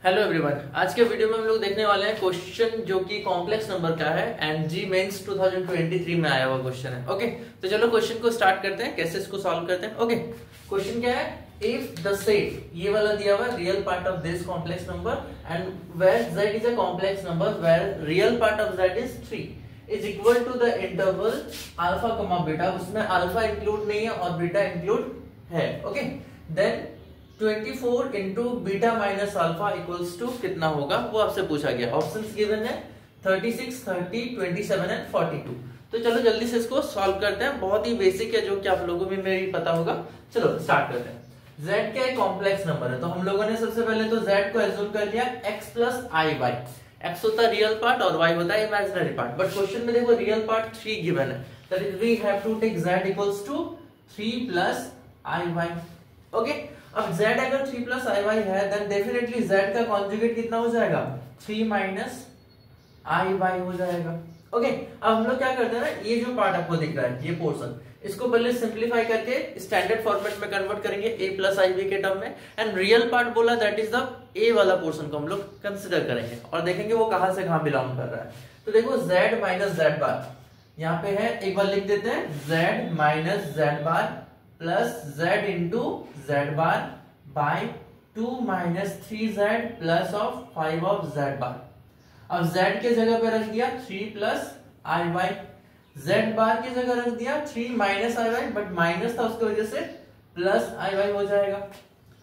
Hello everyone, आज के video में हम लोग देखने वाले हैं क्वेश्चन जो कि कॉम्प्लेक्स नंबर का है एंड जी मेंस 2023 में आया हुआ क्वेश्चन है। ओके, तो चलो क्वेश्चन को स्टार्ट करते हैं, कैसे इसको सॉल्व करते हैं। ओके, क्वेश्चन क्या है, इफ द सेट, ये वाला दिया हुआ है, real part of this complex number and where z is a complex number where real part of z is 3 is equal to the interval alpha comma beta, उसमें alpha include नहीं है और beta include है। Okay, then 24 into beta minus alpha equals to कितना होगा, वो आपसे पूछा गया। ऑप्शंस गिवन है 36, 30, 27 एंड 42। तो चलो जल्दी से इसको सॉल्व करते हैं, बहुत ही बेसिक है जो कि आप लोगों में भी पता होगा। चलो स्टार्ट करते हैं। z क्या है, कॉम्प्लेक्स नंबर है, तो हम लोगों ने सबसे पहले तो z को एज्यूम कर लिया x plus i Y. x होता है रियल पार्ट और y होता है इमेजिनरी पार्ट, बट क्वेश्चन में देखो रियल पार्ट 3 गिवन है, that is we have to take z equals to 3 plus i y. ओके, अब z अगर 3 प्लस आई वाई है देन डेफिनेटली z का कॉन्जुगेट कितना हो जाएगा, 3 माइनस आई वाई हो जाएगा। ओके, अब हम लोग क्या करते हैं ना, ये जो पार्ट आपको दिख रहा है, ये पोर्शन, इसको पहले सिंप्लीफाई करके स्टैंडर्ड फॉर्मेट में कन्वर्ट करेंगे a प्लस आई बी के टर्म में, एंड रियल पार्ट बोला दैट इज द a वाला पोर्शन को हम लोग कंसिडर करेंगे और देखेंगे वो कहां से कहां बिलोंग कर रहा है। तो देखो z माइनस जेड बार यहाँ पे है, एक बार लिख देते हैं, z minus z bar plus z into z bar by 2 minus 3z plus of 5 of z bar. अब z के जगह पे रख दिया 3 plus i y, z bar की जगह रख दिया 3 minus i y, but minus था उसकी वजह से प्लस आई वाई हो जाएगा।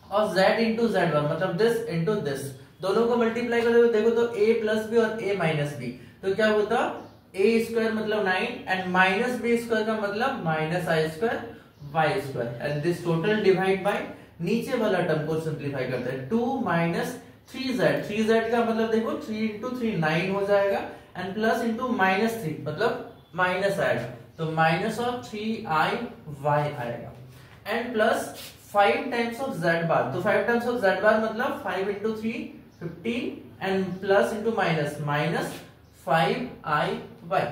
और z इंटू जेड बार मतलब दिस इंटू दिस, दोनों को मल्टीप्लाई कर देखो तो a प्लस बी और a माइनस बी, तो क्या होता, a स्क्वायर मतलब 9 एंड माइनस बी स्क्वायर का मतलब minus i square y square, and this total divide by नीचे वाला टर्म को सिंप्लीफाई करते हैं 2 माइनस 3z का मतलब देखो 3 इंटू 3 9 हो जाएगा, एंड प्लस इंटू माइनस 3 मतलब माइनस आएगा, तो माइनस ऑफ 3 आई वाई आएगा, and plus 5 times of z bar, तो 5 टाइम्स ऑफ z बार मतलब 5 into 3 15 and plus into minus minus 5 i y,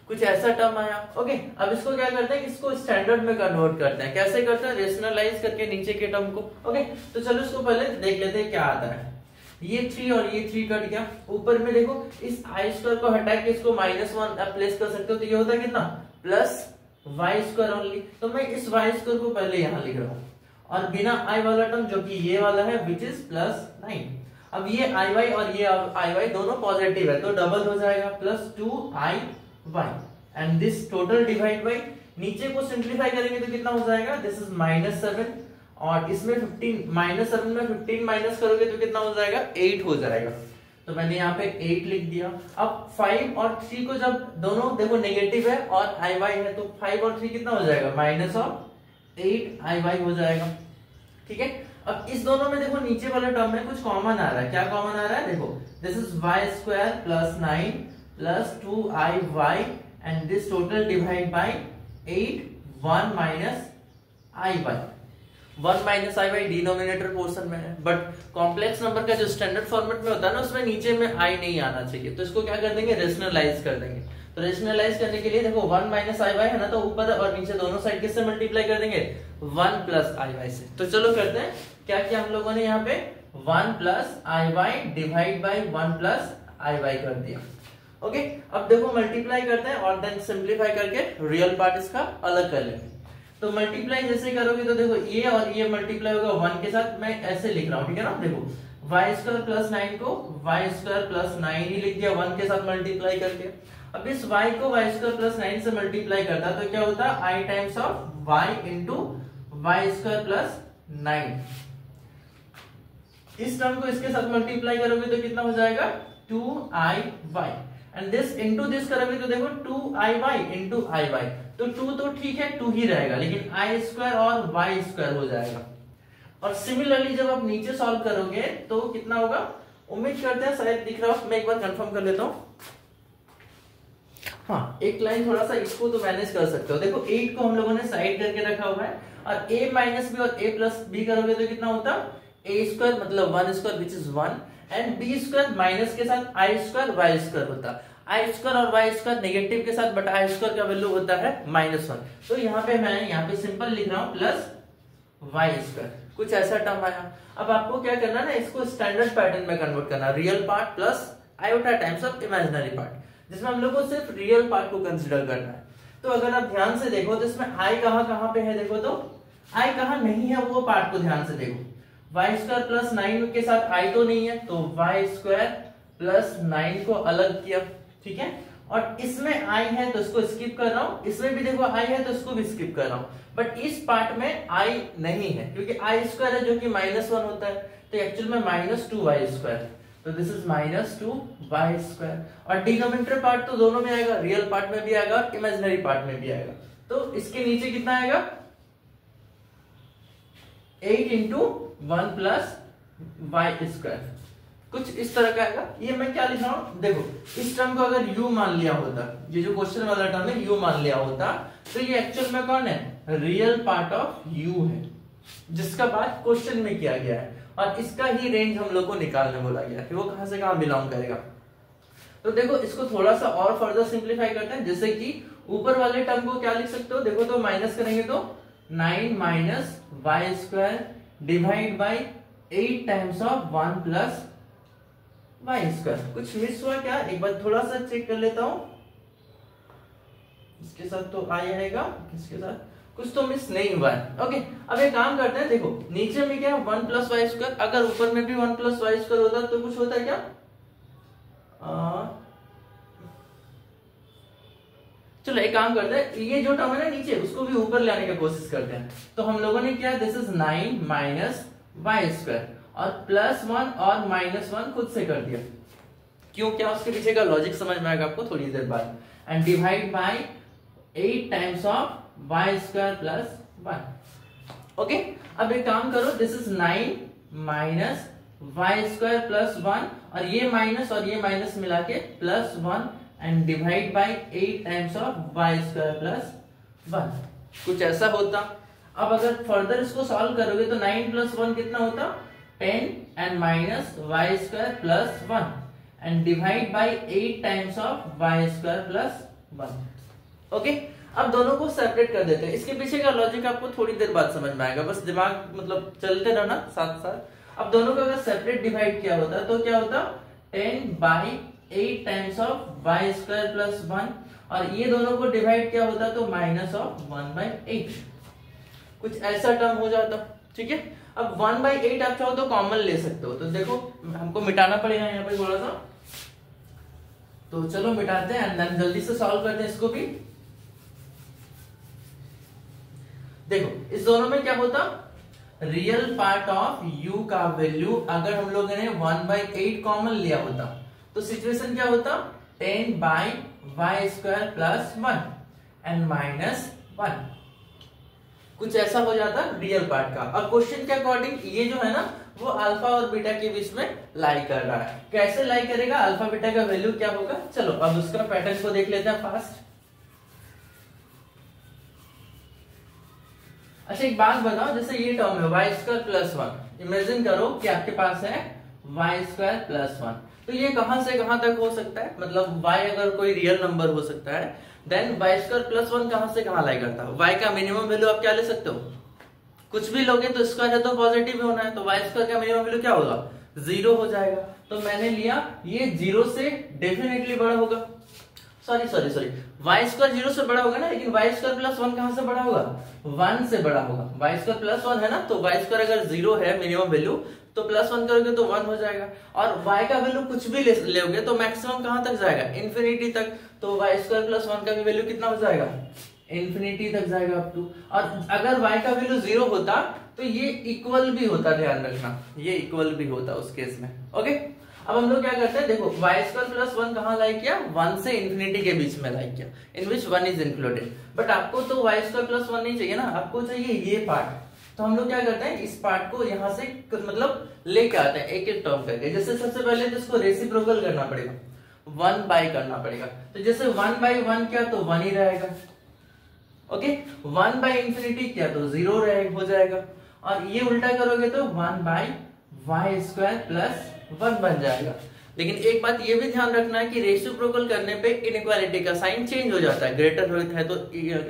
कुछ ऐसा टर्म आया। ओके, अब इसको क्या करते हैं, इसको स्टैंडर्ड में कन्वर्ट करते हैं। कैसे करते हैं, रेशनलाइज करके नीचे के टर्म को। ओके, तो चलो इसको पहले देख लेते हैं क्या आता है। ये 3 और ये 3 कट गया, ऊपर में देखो इस आई स्क्वायर को हटा के इसको -1 आप प्लेस कर सकते हो, तो ये होता है कितना, प्लस वाई स्क्वायर ओनली, तो मैं इस वाई स्क्वायर को पहले यहाँ लिख रहा हूँ, और बिना आई वाला टर्म जो कि ये वाला है विच इज प्लस 9। अब ये आई वाई और ये आई वाई दोनों पॉजिटिव है तो डबल हो जाएगा, plus 2 i y, and this total divide by नीचे को सिंप्लीफाई करेंगे तो कितना हो जाएगा, दिस इज -7 और इसमें 15 -7 में 15 माइनस करोगे तो कितना हो जाएगा, 8 हो जाएगा, तो मैंने यहाँ पे 8 लिख दिया। अब 5 और 3 को जब दोनों देखो नेगेटिव है और आई वाई है, तो 5 और 3 कितना हो जाएगा, माइनस ऑफ 8 आई वाई हो जाएगा। ठीक है, अब इस दोनों में देखो नीचे वाले टर्म में कुछ कॉमन आ रहा है, क्या कॉमन आ रहा है, देखो this is y square plus 9 plus 2 i y, and this total divide by 8 1 minus i y, 1 minus i y denominator portion में है, बट कॉम्प्लेक्स नंबर का जो स्टैंडर्ड फॉर्मेट में होता है ना, उसमें नीचे में आई नहीं आना चाहिए, तो इसको क्या कर देंगे, रेशनलाइज कर देंगे। तो रेशनलाइज करने के लिए देखो 1 माइनस आई वाई है ना, तो ऊपर और नीचे दोनों साइड किससे मल्टीप्लाई कर देंगे, 1 प्लस आई वाई से। तो चलो करते हैं, क्या किया हम लोगों ने यहाँ पे 1 plus i y divide by 1 plus i y कर दिया। ओके, अब देखो मल्टीप्लाई करते हैं और देन सिंप्लीफाई करके रियल पार्ट इसका अलग कर लेंगे। तो मल्टीप्लाई जैसे करोगे तो देखो ये और ये मल्टीप्लाई होगा 1 के साथ, मैं ऐसे लिख रहा हूँ, ठीक है ना, देखो वाई स्क्वायर प्लस 9 को वाई स्क्वायर प्लस 9 ही लिख दिया 1 के साथ मल्टीप्लाई करके। अब इस y को वाई स्क्वायर प्लस 9 से मल्टीप्लाई करता तो क्या होता है, i times of y into y square plus 9, इस टर्म को इसके साथ मल्टीप्लाई करोगे तो कितना हो जाएगा, 2i y, and this into this करोगे तो देखो 2i y इंटू आई वाई, तो 2 तो ठीक है 2 ही रहेगा, लेकिन आई स्क्वायर और वाई स्क्वायर हो जाएगा। और सिमिलरली जब आप नीचे सॉल्व करोगे तो कितना होगा, उम्मीद करते हैं शायद दिख रहा हो, मैं एक बार कंफर्म कर लेता हूँ। हाँ, एक लाइन थोड़ा सा इसको तो मैनेज कर सकते हो, देखो 8 को हम लोगों ने साइड करके रखा हुआ है, और a माइनस बी और a प्लस बी करोगे तो कितना होता, a स्क्वायर मतलब 1 square which is 1, and b square minus के साथ आई स्क्वायर वाई स्क्वायर होता, आई स्क्वायर और वाई स्क्वायर नेगेटिव के साथ, बट आई स्क्वायर का वैल्यू होता है -1, तो यहाँ पे मैं यहाँ पे सिंपल लिख रहा हूँ प्लस वाई स्क्वायर। कुछ ऐसा टर्म आया। अब आपको क्या करना है ना, इसको स्टैंडर्ड पैटर्न में कन्वर्ट करना, real part plus iota times of imaginary part, जिसमें हम लोग को सिर्फ रियल पार्ट को कंसिडर करना है। तो अगर आप ध्यान से देखो तो इसमें आई कहां पे है, देखो तो आई कहां नहीं है, वो पार्ट को ध्यान से देखो। वाई स्क्वायर प्लस 9 के साथ आई तो नहीं है, तो वाई स्क्वायर प्लस 9 को अलग किया, ठीक है। और इसमें आई है तो इसको स्किप कर रहा हूं, इसमें भी देखो आई है तो इसको भी स्किप कर रहा हूं, बट इस पार्ट में आई नहीं है क्योंकि आई स्क्वायर है जो कि -1 होता है, तो एक्चुअल में -2y स्क्वायर, तो दिस इज -2y स्क्वायर। और डिनोमिनेटर पार्ट तो दोनों में आएगा, रियल पार्ट में भी आएगा और इमेजिनरी पार्ट में भी आएगा। तो इसके नीचे कितना आएगा, 8 इंटू 1 प्लस y स्क्वायर, कुछ इस तरह का आएगा। ये मैं क्या लिख रहा हूं, देखो इस टर्म को अगर u मान लिया होता, ये जो क्वेश्चन वाला टर्म है u मान लिया होता, तो ये एक्चुअल में कौन है, रियल पार्ट ऑफ u है, जिसका बात क्वेश्चन में किया गया है, और इसका ही रेंज हम लोग को निकालने बोला गया कि वो कहां से कहां बिलोंग करेगा। तो देखो इसको थोड़ा सा और फर्दर सिंप्लीफाई करते हैं, जैसे कि ऊपर वाले टर्म को क्या लिख सकते हो, देखो तो माइनस करेंगे तो 9 minus y square divide by 8 times of 1 plus y square. कुछ मिस हुआ क्या, एक बार थोड़ा सा चेक कर लेता हूं, इसके साथ तो आई आएगा, किसके साथ कुछ तो मिस नहीं हुआ है। ओके, अब एक काम करते हैं, देखो नीचे में क्या है 1 प्लस वाई स्क्वायर, अगर ऊपर में भी 1 प्लस वाई स्क्वायर होता तो कुछ होता है क्या, चलो एक काम करते हैं, ये जो टर्म है ना नीचे उसको भी ऊपर लाने की कोशिश करते हैं। तो हम लोगों ने क्या, this is 9 minus y square और +1 और -1 खुद से कर दिया, क्यों, क्या उसके पीछे का लॉजिक समझ में आएगा आपको थोड़ी देर बाद। And divide by 8 times of y square plus 1। Okay, अब एक काम करो, this is 9 minus y square plus 1 और ये माइनस मिला के +1 and divide by 8 times of y square plus 1, कुछ ऐसा होता। अब अगर फर्दर इसको सॉल्व करोगे तो 9 प्लस 1 कितना होता, 10 and minus y square plus 1 and divide by 8 times of y square plus 1। Okay, अब दोनों को सेपरेट कर देते हैं, इसके पीछे का लॉजिक आपको थोड़ी देर बाद समझ में आएगा, बस दिमाग मतलब चलते रहना साथ साथ। अब दोनों को अगर सेपरेट डिवाइड किया होता तो क्या होता, 10 by 8 times of y square plus 1, और ये दोनों को डिवाइड किया होता तो -1/8, कुछ ऐसा टर्म हो जाता, ठीक है। अब 1/8 आप चाहो तो कॉमन ले सकते हो, तो देखो हमको मिटाना पड़ेगा यहाँ पे थोड़ा सा, तो चलो मिटाते हैं एंड देन जल्दी से सॉल्व करते हैं इसको भी। देखो इस दोनों में क्या होता, रियल पार्ट ऑफ u का वैल्यू अगर हम लोगों ने 1/8 कॉमन लिया होता तो सिचुएशन क्या होता, 10 by y square plus 1 and -1, कुछ ऐसा हो जाता रियल पार्ट का। अब क्वेश्चन के अकॉर्डिंग ये जो है ना वो अल्फा और बीटा के बीच में लाई कर रहा है, कैसे लाई करेगा, अल्फा बीटा का वैल्यू क्या होगा, चलो अब उसका पैटर्न को देख लेते हैं फास्ट। अच्छा एक बात बताओ, जैसे ये टर्म है वाई स्क्वायर प्लस 1, इमेजिन करो कि आपके पास है वाई स्क्वायर प्लस 1, तो ये कहां से कहां तक हो सकता है, मतलब y अगर कोई रियल नंबर हो सकता है देन वाई स्क्वायर प्लस 1 कहां से कहां लाई करता है, y का मिनिमम वैल्यू आप क्या ले सकते हो, कुछ भी लोगे तो स्क्वायर है तो पॉजिटिव होना है, तो वाई स्क्वायर का मिनिमम वैल्यू क्या होगा, 0 हो जाएगा। तो मैंने लिया ये 0 से डेफिनेटली बड़ा होगा, सॉरी वाई स्क्वायर 0 से बड़ा होगा ना, लेकिन वाई स्क्वायर प्लस 1 कहां से बड़ा होगा, 1 से बड़ा होगा। वाई स्क्वायर प्लस 1 है ना, तो वाई स्क्वायर अगर 0 है मिनिमम वैल्यू तो +1 करोगे तो 1 हो जाएगा, और y का वैल्यू कुछ भी लोगे तो मैक्सिमम कहां तक जाएगा, इन्फिनिटी तक, तो वाई स्क्वायर प्लस 1 का भी वैल्यू कितना हो जाएगा, इन्फिनिटी तक जाएगा अप टू। और अगर y का वैल्यू 0 होता तो ये इक्वल भी होता, ध्यान रखना ये इक्वल भी होता उस केस में। ओके, अब हम लोग क्या करते हैं, देखो वाई स्क्वायर प्लस 1 कहां लाई किया, 1 से इन्फिनिटी के बीच में लाई किया, इन विच 1 इज इंक्लूडेड, बट आपको तो वाई स्क्वायर प्लस 1 नहीं चाहिए ना, आपको चाहिए ये पार्ट। तो हम लोग क्या करते हैं, इस पार्ट को यहां से मतलब लेके आते हैं एक एक टर्म करके। जैसे सबसे पहले तो इसको रेसिप्रोकल करना पड़ेगा, 1 बाई करना पड़ेगा, तो जैसे 1/1 किया तो 1 ही रहेगा, ओके, 1 बाई इंफिनिटी किया तो 0 हो जाएगा, और ये उल्टा करोगे तो 1 बाई वाई स्क्वायर प्लस 1 बन जाएगा। लेकिन एक बात ये भी ध्यान रखना है कि रेसिप्रोकल करने पे इनइक्वालिटी का साइन चेंज हो जाता है, ग्रेटर है तो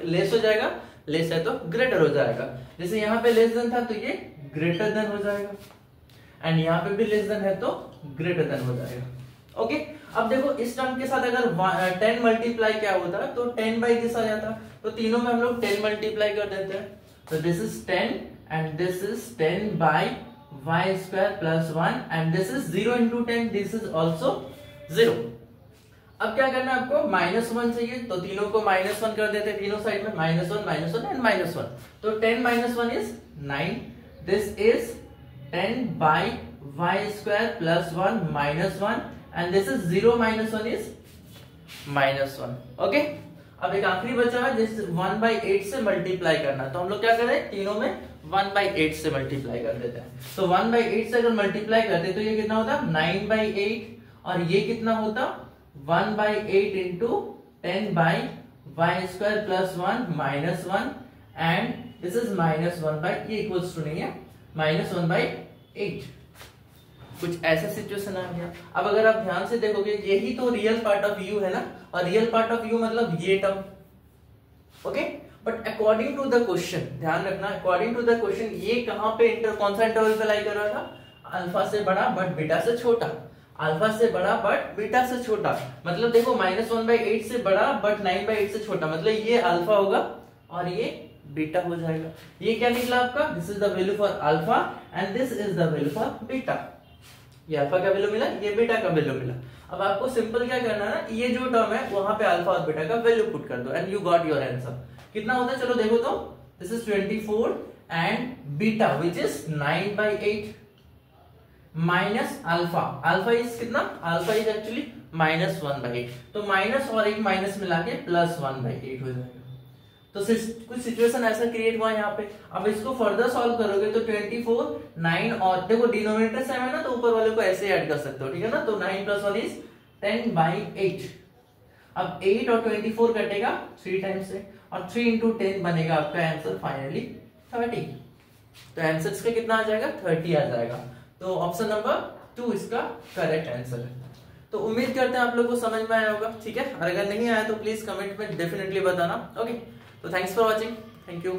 लेस हो जाएगा, लेस है तो ग्रेटर हो जाएगा। जैसे यहाँ पे लेस देन था तो ये ग्रेटर देन हो जाएगा, एंड यहाँ पे भी लेस देन है तो ग्रेटर देन हो जाएगा। ओके, अब देखो इस टर्म के साथ अगर 10 मल्टीप्लाई क्या होता है तो 10 बाई दिस आ जाता, तो तीनों में हम लोग 10 मल्टीप्लाई कर देते हैं, तो this is 10 and this is 10 by y square plus 1 and this is 0 into 10, this is also 0। अब क्या करना है आपको, -1 चाहिए, तो तीनों को -1 कर देते हैं, तीनों साइड में -1 एंड -1, तो 10 - 1 is 9, this is 10 by y square plus 1 -1 and this is 0 - 1 is -1। Okay, अब एक आखिरी बचा है जिस 1/8 से मल्टीप्लाई करना, तो हम लोग क्या करें, तीनों में 1/8 से मल्टीप्लाई कर देते हैं, तो 1/8 से अगर मल्टीप्लाई करते तो ये कितना होता 9/8 और ये कितना होता 1/8 into 10 by y square plus 1 -1 and this is -1 by, ये इक्वल्स टू नहीं है -1/8। कुछ ऐसा सिचुएशन आ गया। अब अगर आप ध्यान से देखोगे यही तो रियल पार्ट ऑफ यू है ना, और रियल पार्ट ऑफ यू मतलब ये टर्म। Okay, but according to the question, ध्यान रखना, अकॉर्डिंग टू द क्वेश्चन ये कहां पे कौन सा इंटरवल पे लाई कर रहा था, अल्फा से बड़ा बट बीटा से छोटा, अल्फा से बड़ा बट बीटा से छोटा, मतलब देखो -1/8 से बड़ा बट 9/8 से छोटा, मतलब ये अल्फा होगा और ये बीटा हो जाएगा। ये क्या निकला आपका, this is the value for alpha and this is the value for beta. ये अल्फा का वैल्यू मिला, ये बीटा का वैल्यू मिला। अब आपको सिंपल क्या करना है ना, ये जो टर्म है वहां पे अल्फा और बीटा का वैल्यू पुट कर दो and you got your answer. कितना होता है चलो देखो तो, this is 24 and beta which is 9/8 minus alpha, alpha is कितना, अल्फा इज एक्चुअली -1/8, तो माइनस और एक माइनस मिला के +1/8 हो जाएगा। तो कुछ सिचुएशन ऐसा क्रिएट हुआ यहाँ पे। अब इसको फर्दर सॉल्व करोगे तो 24 9 और देखो डिनोमिनेटर सेम है ना, तो ऊपर वाले को ऐसे ऐड कर सकते हो, ठीक है ना, तो 9 + 1 इज 10/8। अब 8 और 24 कटेगा 3 टाइम्स से, और 3 × 10 बनेगा आपका आंसर फाइनली 30। तो आंसर इसका कितना आ जाएगा, 30 आ जाएगा। तो ऑप्शन नंबर 2 इसका करेक्ट आंसर है। तो उम्मीद करते हैं आप लोगों को समझ में आया होगा, ठीक है, और अगर नहीं आया तो प्लीज कमेंट में डेफिनेटली बताना। ओके, तो thanks for watching, thank you.